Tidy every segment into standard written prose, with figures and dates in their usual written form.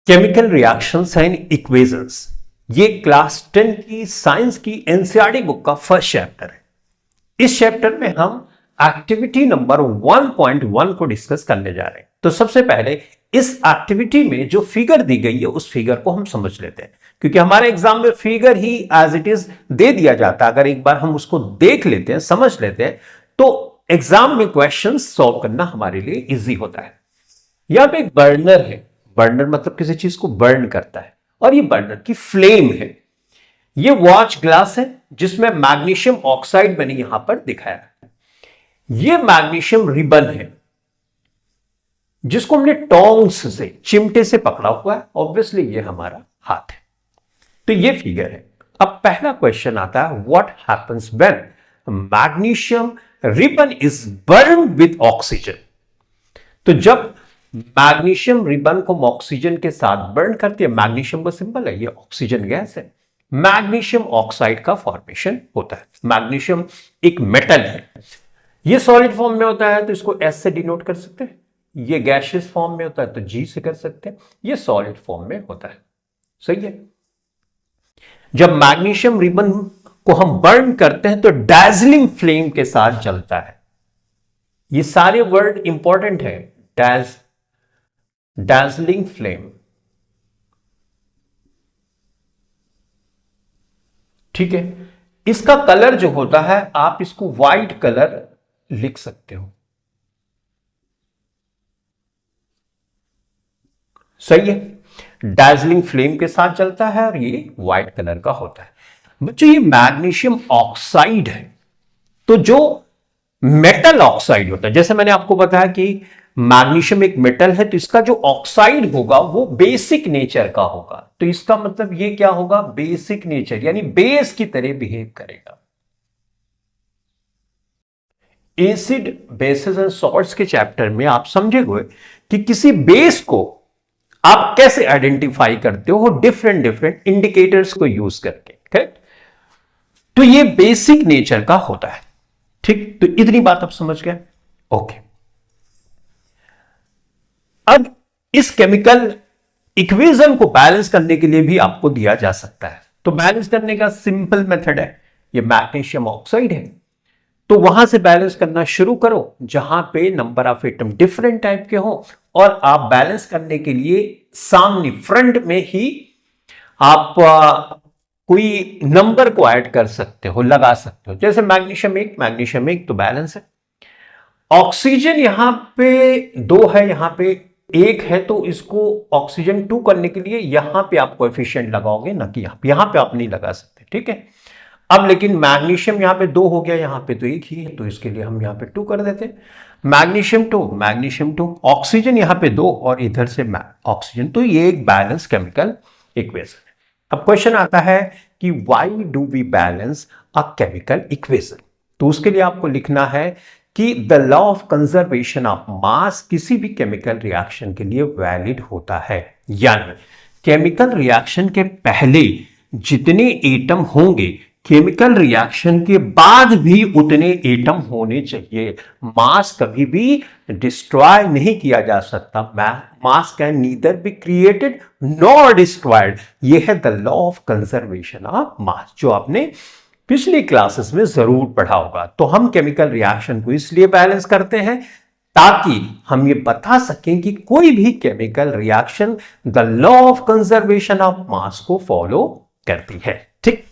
Chemical reactions and equations, ये class 10 की science की एनसीईआरटी बुक का फर्स्ट चैप्टर है। इस चैप्टर में हम एक्टिविटी नंबर 1.1 को डिस्कस करने जा रहे हैं। तो सबसे पहले इस एक्टिविटी में जो फिगर दी गई है उस फिगर को हम समझ लेते हैं, क्योंकि हमारे एग्जाम में फिगर ही एज इट इज दे दिया जाता है। अगर एक बार हम उसको देख लेते हैं, समझ लेते हैं, तो एग्जाम में क्वेश्चन सॉल्व करना हमारे लिए इजी होता है। यहां पे एक बर्नर है, बर्नर मतलब किसी चीज को बर्न करता है, और ये बर्नर की फ्लेम है। ये वॉच ग्लास है जिसमें मैग्नीशियम ऑक्साइड मैंने यहां पर दिखाया है। ये मैग्नीशियम रिबन है जिसको हमने टोंग्स से, चिमटे से पकड़ा हुआ है। ऑब्वियसली ये हमारा हाथ है। तो ये फिगर है। अब पहला क्वेश्चन आता है, what happens when magnesium ribbon is burn with oxygen. तो जब मैग्नीशियम रिबन को हम ऑक्सीजन के साथ बर्न करते हैं, मैग्नीशियम का सिंबल है, ये ऑक्सीजन गैस है, मैग्नीशियम ऑक्साइड का फॉर्मेशन होता है। मैग्नीशियम एक मेटल है, ये सॉलिड फॉर्म में होता है तो इसको एस से डिनोट कर सकते हैं। ये गैसियस फॉर्म में होता है तो जी से कर सकते हैं। ये सॉलिड फॉर्म में होता है। सही है। जब मैग्नीशियम रिबन को हम बर्न करते हैं तो डैजलिंग फ्लेम के साथ जलता है। ये सारे वर्ड इंपॉर्टेंट है। dazzling flame, ठीक है। इसका कलर जो होता है, आप इसको व्हाइट कलर लिख सकते हो। सही है। dazzling फ्लेम के साथ चलता है और ये व्हाइट कलर का होता है। बच्चों, ये मैग्नीशियम ऑक्साइड है। तो जो मेटल ऑक्साइड होता है, जैसे मैंने आपको बताया कि मैग्नीशियम एक मेटल है, तो इसका जो ऑक्साइड होगा वो बेसिक नेचर का होगा। तो इसका मतलब ये क्या होगा, बेसिक नेचर, यानी बेस की तरह बिहेव करेगा। एसिड, बेसेस एंड सॉल्ट्स के चैप्टर में आप समझे हुए कि किसी बेस को आप कैसे आइडेंटिफाई करते हो, डिफरेंट डिफरेंट इंडिकेटर्स को यूज करके। करेक्ट। तो ये बेसिक नेचर का होता है। ठीक, तो इतनी बात आप समझ गए। ओके। अब इस केमिकल इक्वेशन को बैलेंस करने के लिए भी आपको दिया जा सकता है। तो बैलेंस करने का सिंपल मेथड है, ये मैग्नीशियम ऑक्साइड है, तो वहां से बैलेंस करना शुरू करो जहां पे number of atom different type के हो, और आप बैलेंस करने के लिए सामने फ्रंट में ही आप कोई नंबर को ऐड कर सकते हो, लगा सकते हो। जैसे मैग्नीशियम एक तो बैलेंस है। ऑक्सीजन यहां पे 2 है, यहां पे 1 है, तो इसको ऑक्सीजन 2 करने के लिए यहां पे आप कोएफिशिएंट लगाओगे, ना कि यहां पे आप नहीं लगा सकते। ठीक है। अब लेकिन मैग्नीशियम यहां पे 2 हो गया, यहां पे तो 1 ही है, तो इसके लिए हम यहां पे 2 कर देते हैं। मैग्नीशियम 2, ऑक्सीजन यहां पे 2 और इधर से ऑक्सीजन। तो ये एक बैलेंस केमिकल इक्वेशन है। अब क्वेश्चन आता है कि why do we balance a chemical equation. तो उसके लिए आपको लिखना है कि the law of conservation of mass किसी भी केमिकल रिएक्शन के लिए वैलिड होता है। यानी केमिकल रिएक्शन के पहले जितने एटम होंगे, केमिकल रिएक्शन के बाद भी उतने एटम होने चाहिए। मास कभी भी डिस्ट्रॉय नहीं किया जा सकता। मास can neither be created nor destroyed. यह है the law of conservation of मास, जो आपने पिछली क्लासेस में जरूर पढ़ा होगा। तो हम केमिकल रिएक्शन को इसलिए बैलेंस करते हैं ताकि हम ये बता सकें कि कोई भी chemical reaction the law of conservation of मास को फॉलो करती है। ठीक।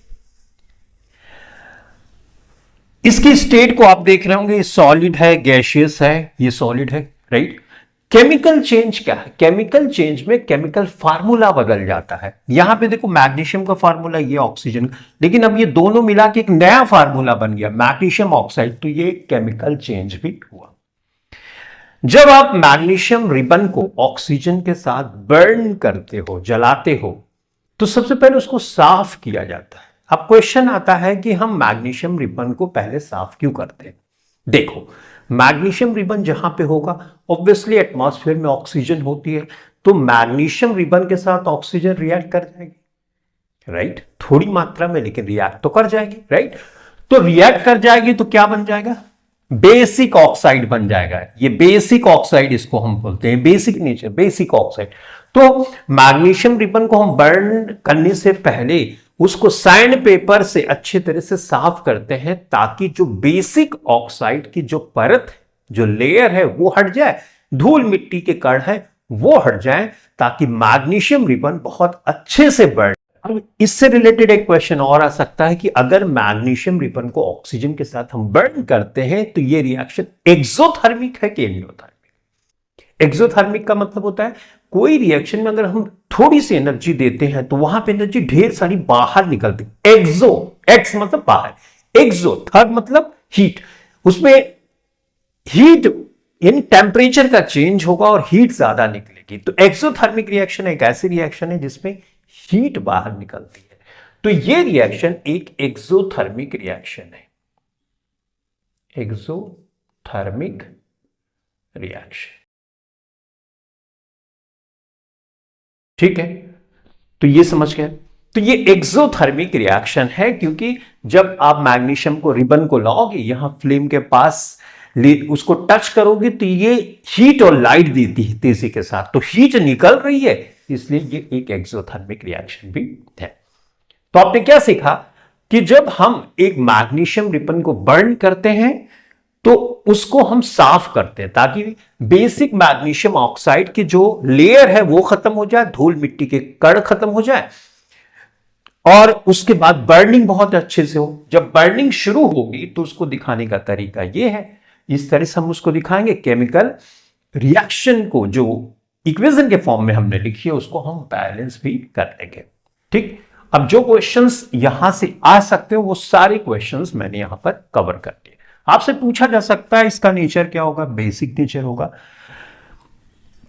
इसकी स्टेट को आप देख रहे होंगे, सॉलिड है, गैसियस है, ये सॉलिड है, राइट। केमिकल चेंज क्या है, केमिकल चेंज में केमिकल फार्मूला बदल जाता है। यहां पे देखो मैग्नीशियम का फार्मूला, ये ऑक्सीजन, लेकिन अब ये दोनों मिला के एक नया फार्मूला बन गया, मैग्नीशियम ऑक्साइड। तो ये केमिकल चेंज भी हुआ। जब आप मैग्नीशियम रिबन को ऑक्सीजन के साथ बर्न करते हो, जलाते हो, तो सबसे पहले उसको साफ किया जाता है। अब क्वेश्चन आता है कि हम मैग्नीशियम रिबन को पहले साफ क्यों करते हैं। देखो, मैग्नीशियम रिबन जहां पे होगा, ऑब्वियसली एटमॉस्फेयर में ऑक्सीजन होती है, तो मैग्नीशियम रिबन के साथ ऑक्सीजन रिएक्ट कर जाएगी, राइट। थोड़ी मात्रा में, लेकिन रिएक्ट तो कर जाएगी, राइट। तो रिएक्ट कर जाएगी तो क्या बन जाएगा, बेसिक ऑक्साइड बन जाएगा। ये बेसिक ऑक्साइड इसको हम बोलते हैं, बेसिक नेचर, बेसिक ऑक्साइड। तो मैग्नीशियम रिबन को हम बर्न करने से पहले उसको सैंड पेपर से अच्छे तरह से साफ करते हैं, ताकि जो बेसिक ऑक्साइड की जो परत है, जो लेयर है, वो हट जाए, धूल मिट्टी के कण है वो हट जाए, ताकि मैग्नीशियम रिबन बहुत अच्छे से बर्न। अब इससे रिलेटेड एक क्वेश्चन और आ सकता है कि अगर मैग्नीशियम रिबन को ऑक्सीजन के साथ हम बर्न करते हैं तो ये रिएक्शन एक्सोथर्मिक है कि एंडोथर्मिक? एक्सोथर्मिक का मतलब होता है कोई रिएक्शन में अगर हम थोड़ी सी एनर्जी देते हैं तो वहां पे एनर्जी ढेर सारी बाहर निकलती है। एक्सो, एक्स मतलब बाहर, एक्सो, थर्म मतलब हीट, उसमें हीट यानी टेम्परेचर का चेंज होगा और हीट ज्यादा निकलेगी। तो एक्सोथर्मिक रिएक्शन एक ऐसी रिएक्शन है जिसमें हीट बाहर निकलती है। तो यह रिएक्शन एक एक्सोथर्मिक रिएक्शन है, एक्सोथर्मिक रिएक्शन। ठीक है, तो ये समझ गए। तो ये एक्सोथर्मिक रिएक्शन है, क्योंकि जब आप मैग्नीशियम को रिबन को लाओगे यहां फ्लेम के पास उसको टच करोगे तो ये हीट और लाइट देती है तेजी के साथ, तो हीट निकल रही है, इसलिए ये एक एक्सोथर्मिक रिएक्शन भी है। तो आपने क्या सीखा कि जब हम एक मैग्नीशियम रिबन को बर्न करते हैं तो उसको हम साफ करते हैं, ताकि बेसिक मैग्नीशियम ऑक्साइड की जो लेयर है वो खत्म हो जाए, धूल मिट्टी के कण खत्म हो जाए, और उसके बाद बर्निंग बहुत अच्छे से हो। जब बर्निंग शुरू होगी तो उसको दिखाने का तरीका यह है, इस तरह से हम उसको दिखाएंगे। केमिकल रिएक्शन को जो इक्वेशन के फॉर्म में हमने लिखी है उसको हम बैलेंस भी कर लेंगे। ठीक, अब जो क्वेश्चंस यहां से आ सकते हो वो सारे क्वेश्चंस मैंने यहां पर कवर कर दिए। आपसे पूछा जा सकता है इसका नेचर क्या होगा, बेसिक नेचर होगा,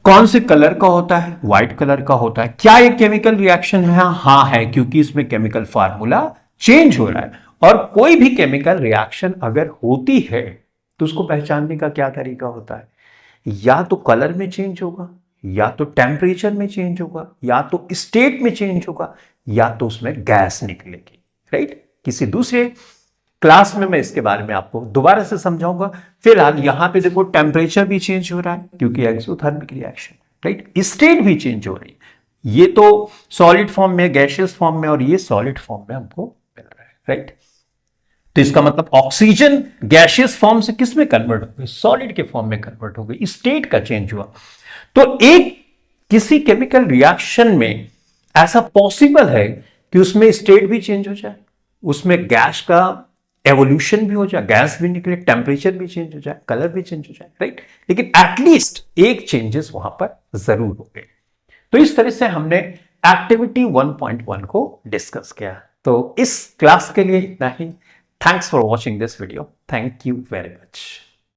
कौन से कलर का होता है, व्हाइट कलर का होता है, क्या ये केमिकल रिएक्शन है? हाँ है, क्योंकि इसमें केमिकल फार्मूला चेंज हो रहा है। और कोई भी केमिकल रिएक्शन अगर होती है तो उसको पहचानने का क्या तरीका होता है? या तो कलर में चेंज होगा, या तो टेम्परेचर में चेंज होगा, या तो स्टेट में चेंज होगा, या तो उसमें गैस निकलेगी। राइट, किसी दूसरे क्लास में मैं इसके बारे में आपको दोबारा से समझाऊंगा। फिलहाल यहां पे देखो टेम्परेचर भी चेंज हो रहा है क्योंकि एक्सोथर्मिक रिएक्शन, राइट, स्टेट भी चेंज हो रही है। ये तो सॉलिड फॉर्म में, गैसियस फॉर्म में, और ये सॉलिड फॉर्म में हमको मिल रहा है। राइट, तो इसका मतलब ऑक्सीजन गैसियस फॉर्म से किस में कन्वर्ट हो गई? सॉलिड के फॉर्म में कन्वर्ट हो गई, स्टेट का चेंज हुआ। तो एक किसी केमिकल रिएक्शन में ऐसा पॉसिबल है कि उसमें स्टेट भी चेंज हो जाए, उसमें गैस का एवोल्यूशन भी हो जाए, गैस भी निकले, टेम्परेचर भी चेंज हो जाए, कलर भी चेंज हो जाए। राइट, लेकिन एटलीस्ट एक चेंजेस वहां पर जरूर हो गए। तो इस तरह से हमने एक्टिविटी 1.1 को डिस्कस किया। तो इस क्लास के लिए इतना ही। Thanks for watching this video. Thank you very much.